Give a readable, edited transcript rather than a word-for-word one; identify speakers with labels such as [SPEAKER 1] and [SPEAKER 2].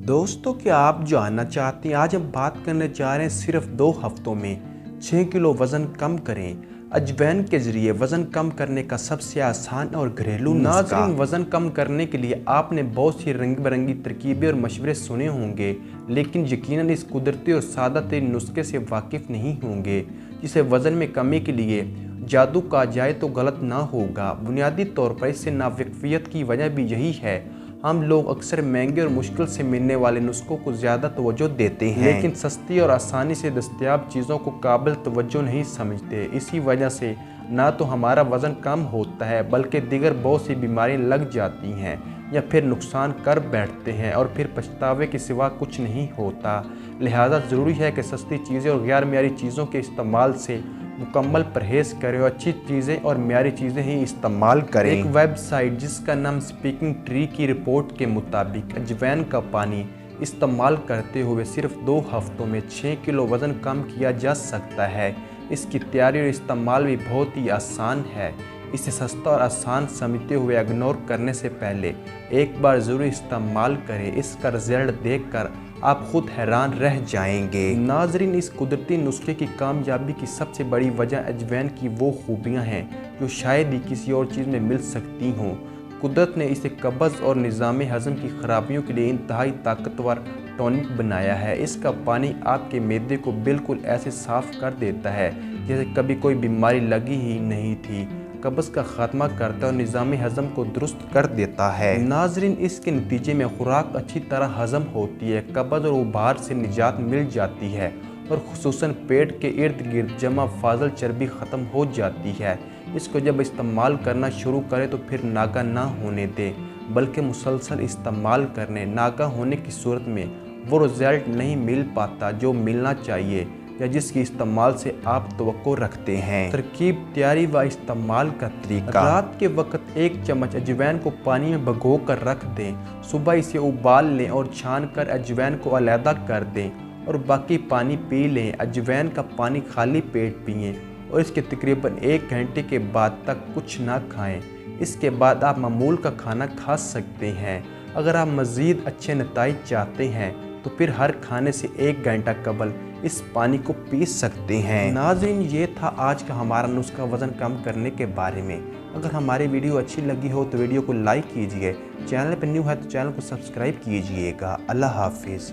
[SPEAKER 1] दोस्तों, क्या आप जानना चाहते हैं? आज हम बात करने जा रहे हैं सिर्फ 2 हफ्तों में 6 किलो वज़न कम करें। अजवाइन के ज़रिए वज़न कम करने का सबसे आसान और घरेलू नुस्खा। वज़न कम करने के लिए आपने बहुत सी रंग बिरंगी तरकीबें और मशवरे सुने होंगे, लेकिन यकीनन इस कुदरती और सादा तरीन नुस्खे से वाकिफ़ नहीं होंगे, जिसे वज़न में कमी के लिए जादू कहा जाए तो गलत ना होगा। बुनियादी तौर पर इससे नावाकिफ़ियत की वजह भी यही है। हम लोग अक्सर महंगे और मुश्किल से मिलने वाले नुस्खों को ज़्यादा तवज्जो देते हैं, लेकिन सस्ती और आसानी से दस्तयाब चीज़ों को काबिल तवज्जो नहीं समझते। इसी वजह से ना तो हमारा वज़न कम होता है, बल्कि दीगर बहुत सी बीमारियां लग जाती हैं या फिर नुकसान कर बैठते हैं और फिर पछतावे के सिवा कुछ नहीं होता। लिहाजा ज़रूरी है कि सस्ती चीज़ें और गैर मियारी चीज़ों के इस्तेमाल से मुकम्मल परहेज़ करें और अच्छी चीज़ें और मियारी चीज़ें ही इस्तेमाल करें। एक वेबसाइट जिसका नाम स्पीकिंग ट्री की रिपोर्ट के मुताबिक अजवाइन का पानी इस्तेमाल करते हुए सिर्फ 2 हफ्तों में 6 किलो वज़न कम किया जा सकता है। इसकी तैयारी और इस्तेमाल भी बहुत ही आसान है। इसे सस्ता और आसान समझते हुए इग्नोर करने से पहले एक बार ज़रूर इस्तेमाल करें। इसका रिजल्ट देखकर आप खुद हैरान रह जाएंगे। नाजरीन, इस कुदरती नुस्खे की कामयाबी की सबसे बड़ी वजह अजवाइन की वो खूबियाँ हैं जो शायद ही किसी और चीज़ में मिल सकती हों। कुदरत ने इसे कब्ज़ और निज़ाम हज़म की खराबियों के लिए इंतहाई ताकतवर टॉनिक बनाया है। इसका पानी आपके मैदे को बिल्कुल ऐसे साफ़ कर देता है जैसे कभी कोई बीमारी लगी ही नहीं थी। कब्ज़ का खात्मा करता है और निज़ाम हज़म को दुरुस्त कर देता है। नाजरीन, इसके नतीजे में खुराक अच्छी तरह हज़म होती है, कब्ज़ और उबार से निजात मिल जाती है और खुसूसन पेट के इर्द गिर्द जमा फाजल चर्बी ख़त्म हो जाती है। इसको जब इस्तेमाल करना शुरू करें तो फिर नागा ना होने दें, बल्कि मुसलसल इस्तेमाल करने। नागा होने की सूरत में वो रिज़ल्ट नहीं मिल पाता जो मिलना चाहिए या जिसकी इस्तेमाल से आप तवक्को रखते हैं। तरकीब, तैयारी व इस्तेमाल का तरीका। रात के वक्त 1 चम्मच अजवाइन को पानी में भिगो कर रख दें। सुबह इसे उबाल लें और छान कर अजवाइन को अलहदा कर दें और बाकी पानी पी लें। अजवाइन का पानी खाली पेट पिएं और इसके तकरीबन 1 घंटे के बाद तक कुछ ना खाएं। इसके बाद आप मामूल का खाना खा सकते हैं। अगर आप मज़ीद अच्छे नताइज चाहते हैं तो फिर हर खाने से 1 घंटा कबल इस पानी को पी सकते हैं। नाज़रीन, ये था आज का हमारा नुस्खा वज़न कम करने के बारे में। अगर हमारी वीडियो अच्छी लगी हो तो वीडियो को लाइक कीजिए। चैनल पर न्यू है तो चैनल को सब्सक्राइब कीजिएगा। अल्लाह हाफिज़।